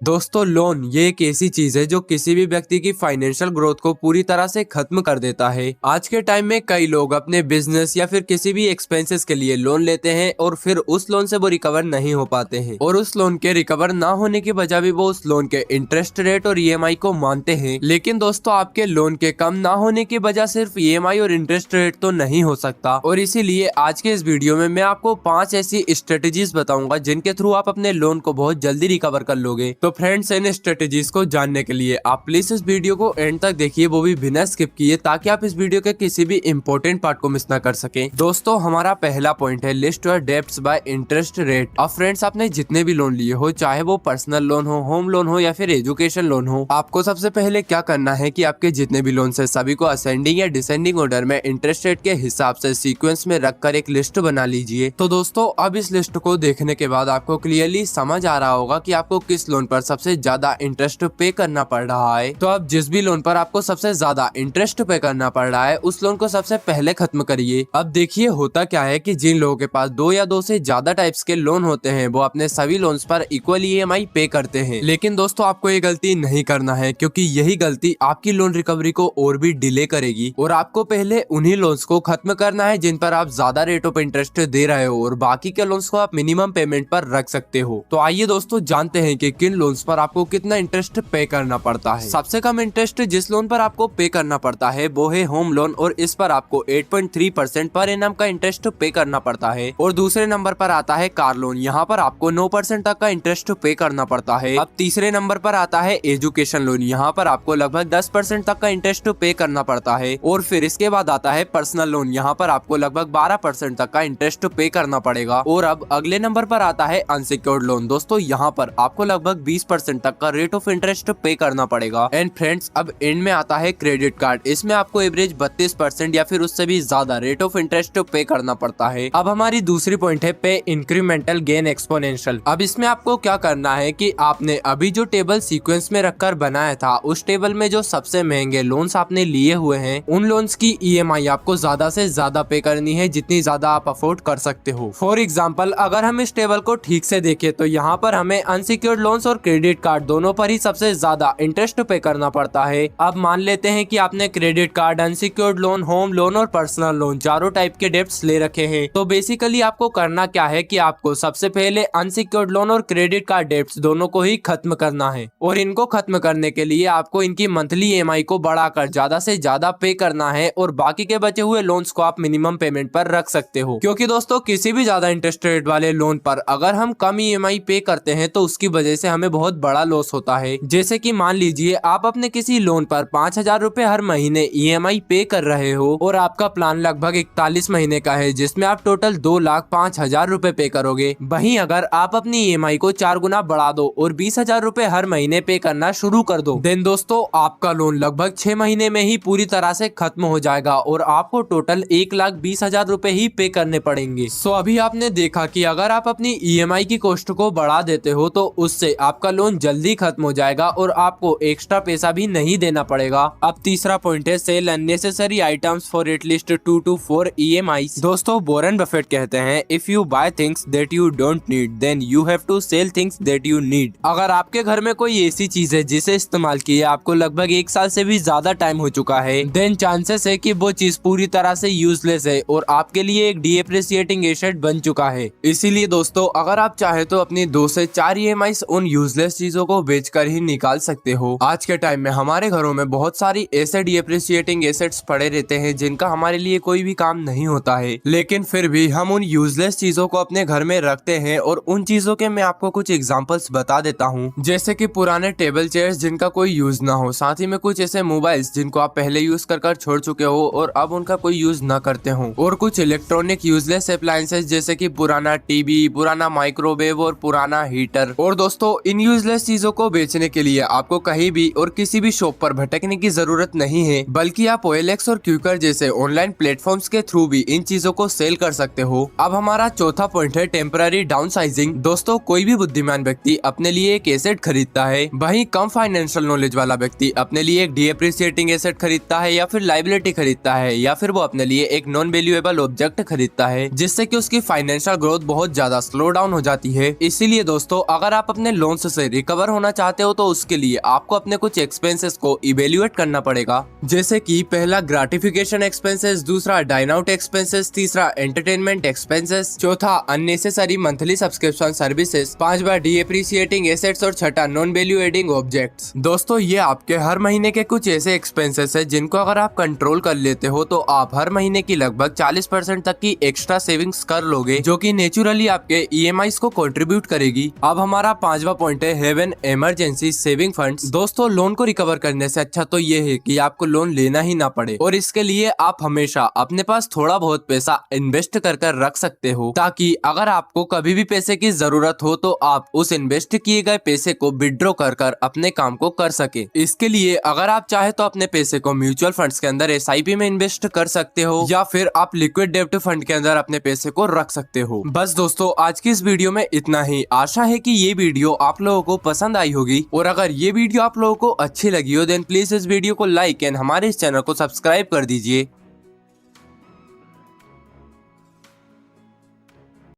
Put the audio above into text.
दोस्तों लोन ये एक ऐसी चीज है जो किसी भी व्यक्ति की फाइनेंशियल ग्रोथ को पूरी तरह से खत्म कर देता है। आज के टाइम में कई लोग अपने बिजनेस या फिर किसी भी एक्सपेंसेस के लिए लोन लेते हैं और फिर उस लोन से वो रिकवर नहीं हो पाते हैं और उस लोन के रिकवर ना होने की वजह भी वो उस लोन के इंटरेस्ट रेट और ईएमआई को मानते हैं। लेकिन दोस्तों आपके लोन के कम ना होने की वजह सिर्फ ईएमआई और इंटरेस्ट रेट तो नहीं हो सकता और इसीलिए आज के इस वीडियो में मैं आपको 5 ऐसी स्ट्रेटेजीज बताऊंगा जिनके थ्रू आप अपने लोन को बहुत जल्दी रिकवर कर लोगे। तो फ्रेंड्स इन स्ट्रेटेजीज को जानने के लिए आप प्लीज इस वीडियो को एंड तक देखिए, वो भी बिना स्किप किए, ताकि आप इस वीडियो के किसी भी इंपॉर्टेंट पार्ट को मिस ना कर सकें। दोस्तों हमारा पहला पॉइंट है list your debts bye interest rate. अब फ्रेंड्स आपने जितने भी लोन लिए हो, चाहे वो पर्सनल लोन हो, होम लोन हो या फिर एजुकेशन लोन हो, आपको सबसे पहले क्या करना है कि आपके जितने भी लोन है सभी को असेंडिंग या डिसेंडिंग ऑर्डर में इंटरेस्ट रेट के हिसाब से सीक्वेंस में रखकर एक लिस्ट बना लीजिए। तो दोस्तों अब इस लिस्ट को देखने के बाद आपको क्लियरली समझ आ रहा होगा कि आपको किस लोन पर सबसे ज्यादा इंटरेस्ट पे करना पड़ रहा है। तो अब जिस भी लोन पर आपको सबसे ज्यादा इंटरेस्ट पे करना पड़ रहा है उस लोन को सबसे पहले खत्म करिए। अब देखिए होता क्या है कि जिन लोगों के पास 2 या 2 से ज्यादा टाइप्स के लोन होते हैं वो अपने सभी लोन्स पर इक्वल ईएमआई पे करते हैं। लेकिन दोस्तों आपको ये गलती नहीं करना है, क्योंकि यही गलती आपकी लोन रिकवरी को और भी डिले करेगी और आपको पहले उन्हीं लोन्स को खत्म करना है जिन पर आप ज्यादा रेट ऑफ इंटरेस्ट दे रहे हो और बाकी के लोन्स को आप मिनिमम पेमेंट पर रख सकते हो। तो आइए दोस्तों जानते हैं कि किन लोन्स पर आपको कितना इंटरेस्ट पे करना पड़ता है। सबसे कम इंटरेस्ट जिस लोन पर आपको पे करना पड़ता है वो है होम लोन और इस पर आपको 8.3% पर एनम का इंटरेस्ट पे करना पड़ता है। और दूसरे नंबर पर आता है कार लोन, यहाँ पर आपको 9% तक का इंटरेस्ट पे करना पड़ता है। अब तीसरे नंबर पर आता है एजुकेशन लोन, यहाँ पर आपको लगभग 10% तक का इंटरेस्ट पे करना पड़ता है। और फिर इसके बाद आता है पर्सनल लोन, यहाँ पर आपको लगभग 12% तक का इंटरेस्ट पे करना पड़ेगा। और अब अगले नंबर पर आता है अनसिक्योर्ड लोन। दोस्तों यहाँ पर आपको लगभग 20% तक का रेट ऑफ इंटरेस्ट पे करना पड़ेगा। एंड फ्रेंड्स अब एंड में आता है क्रेडिट कार्ड, इसमें आपको एवरेज 32% या फिर उससे भी ज्यादा रेट ऑफ इंटरेस्ट पे करना पड़ता है। अब हमारी दूसरी पॉइंट है पे इंक्रीमेंटल गेन एक्सपोनेंशियल। अब इसमें आपको क्या करना है कि आपने अभी जो टेबल सीक्वेंस में रखकर बनाया था उस टेबल में जो सबसे महंगे लोन्स आपने लिए हुए हैं उन लोन्स की ईएमआई आपको ज्यादा से ज्यादा पे करनी है जितनी ज्यादा आप अफोर्ड कर सकते हो। फॉर एग्जाम्पल अगर हम इस टेबल को ठीक से देखें तो यहाँ पर हमें अनसिक्योर्ड लोन्स और क्रेडिट कार्ड दोनों पर ही सबसे ज्यादा इंटरेस्ट पे करना पड़ता है। अब मान लेते हैं कि आपने credit card, unsecured loan, home loan और पर्सनल लोन चारों टाइप के डेब्ट्स ले रखे हैं। तो बेसिकली आपको करना क्या है कि आपको सबसे पहले अनसिक्योर्ड लोन और क्रेडिट कार्ड डेब्ट्स दोनों को ही खत्म करना है और इनको खत्म करने के लिए आपको इनकी मंथली ईएमआई को बढ़ाकर ज्यादा से ज्यादा पे करना है और बाकी के बचे हुए लोन्स को आप मिनिमम पेमेंट पर रख सकते हो। क्योंकि दोस्तों किसी भी ज्यादा इंटरेस्ट रेट वाले लोन पर अगर हम कम ईएमआई पे करते हैं तो उसकी वजह से हमें बहुत बड़ा लॉस होता है। जैसे कि मान लीजिए आप अपने किसी लोन पर 5,000 रुपए हर महीने ईएमआई पे कर रहे हो और आपका प्लान लगभग 41 महीने का है जिसमें आप टोटल 2,05,000 रुपए पे करोगे। वहीं अगर आप अपनी ईएमआई को 4 गुना बढ़ा दो और 20,000 रुपए हर महीने पे करना शुरू कर दो, देन दोस्तों आपका लोन लगभग 6 महीने में ही पूरी तरह से खत्म हो जाएगा और आपको टोटल 1,20,000 रुपए ही पे करने पड़ेंगे। सो अभी आपने देखा कि अगर आप अपनी ईएमआई की कॉस्ट को बढ़ा देते हो तो उससे आपका लोन जल्दी खत्म हो जाएगा और आपको एक्स्ट्रा पैसा भी नहीं देना पड़ेगा। अब तीसरा पॉइंट है sell unnecessary items for at least 2 to 4 EMIs। दोस्तों वॉरेन बफेट कहते हैं if you buy things that you don't need then you have to sell things that you need. अगर आपके घर में कोई ऐसी चीज है जिसे इस्तेमाल किए आपको लगभग 1 साल से भी ज्यादा टाइम हो चुका है, देन चांसेस है कि वो चीज पूरी तरह से यूजलेस है और आपके लिए एक डीएप्रिसिएटिंग एसेट बन चुका है। इसीलिए दोस्तों अगर आप चाहे तो अपनी 2 से 4 EMIs उन यूजलेस चीजों को बेचकर ही निकाल सकते हो। आज के टाइम में हमारे घरों में बहुत सारी ऐसे डीएप्रिसिएटिंग एसेट्स पड़े रहते हैं जिनका हमारे लिए कोई भी काम नहीं होता है, लेकिन फिर भी हम उन यूजलेस चीजों को अपने घर में रखते हैं। और उन चीजों के मैं आपको कुछ एग्जांपल्स बता देता हूँ, जैसे कि पुराने टेबल चेयर्स जिनका कोई यूज ना हो, साथ ही में कुछ ऐसे मोबाइल्स जिनको आप पहले यूज कर छोड़ चुके हो और अब उनका कोई यूज ना करते हो, और कुछ इलेक्ट्रॉनिक यूजलेस अप्लायंसेस जैसे कि पुराना टीवी, पुराना माइक्रोवेव और पुराना हीटर। और दोस्तों इन यूजलेस चीजों को बेचने के लिए आपको कहीं भी और किसी भी शॉप पर भटकने की जरूरत नहीं है, बल्कि आप OLX और क्यूकर जैसे ऑनलाइन प्लेटफॉर्म्स के थ्रू भी इन चीजों को सेल कर सकते हो। अब हमारा चौथा पॉइंट है टेम्पररी डाउनसाइजिंग। दोस्तों कोई भी बुद्धिमान व्यक्ति अपने लिए एक एसेट खरीदता है, वहीं कम फाइनेंशियल नॉलेज वाला व्यक्ति अपने लिए एक डीएप्रिसिएटिंग एसेट खरीदता है या फिर लाइबिलिटी खरीदता है या फिर वो अपने लिए एक नॉन वैल्यूएबल ऑब्जेक्ट खरीदता है, जिससे कि उसकी फाइनेंशियल ग्रोथ बहुत ज्यादा स्लो डाउन हो जाती है। इसीलिए दोस्तों अगर आप अपने लोन्स से रिकवर होना चाहते हो तो उसके लिए आपको अपने कुछ एक्सपेंसेस को इवेल्युएट करना पड़ेगा, जैसे कि पहला ग्रेटिफिकेशन एक्सपेंसेस, दूसरा डाइन आउट एक्सपेंसेस, तीसरा एंटरटेनमेंट एक्सपेंसेस, चौथा अननेसेसरी मंथली सब्सक्रिप्शन सर्विसेज, पांचवा डिप्रिसिएटिंग एसेट्स और छठा नॉन वैल्यू एडिंग ऑब्जेक्ट्स। दोस्तों ये आपके हर महीने के कुछ ऐसे एक्सपेंसेस है जिनको अगर आप कंट्रोल कर लेते हो तो आप हर महीने की लगभग 40% तक की एक्स्ट्रा सेविंग्स कर लोगे, जो कि नेचुरली आपके ईएमआईज को कंट्रीब्यूट करेगी। अब हमारा पांचवा पॉइंट है have an emergency saving funds. दोस्तों लोन को रिकवर करने से अच्छा तो ये है कि आपको लोन लेना ही ना पड़े, और इसके लिए आप हमेशा अपने पास थोड़ा बहुत पैसा इन्वेस्ट कर रख सकते हो, ताकि अगर आपको कभी भी पैसे की जरूरत हो तो आप उस इन्वेस्ट किए गए पैसे को विड्रॉ कर अपने काम को कर सके। इसके लिए अगर आप चाहे तो अपने पैसे को म्यूचुअल फंड्स के अंदर एसआईपी में इन्वेस्ट कर सकते हो, या फिर आप लिक्विड डेब्ट फंड के अंदर अपने पैसे को रख सकते हो। बस दोस्तों आज की इस वीडियो में इतना ही। आशा है कि ये वीडियो आप लोगों को पसंद आई होगी, और अगर ये वीडियो आप लोगों को अच्छी लगी हो देन प्लीज इस वीडियो को लाइक एंड हमारे इस चैनल को सब्सक्राइब कर दीजिए।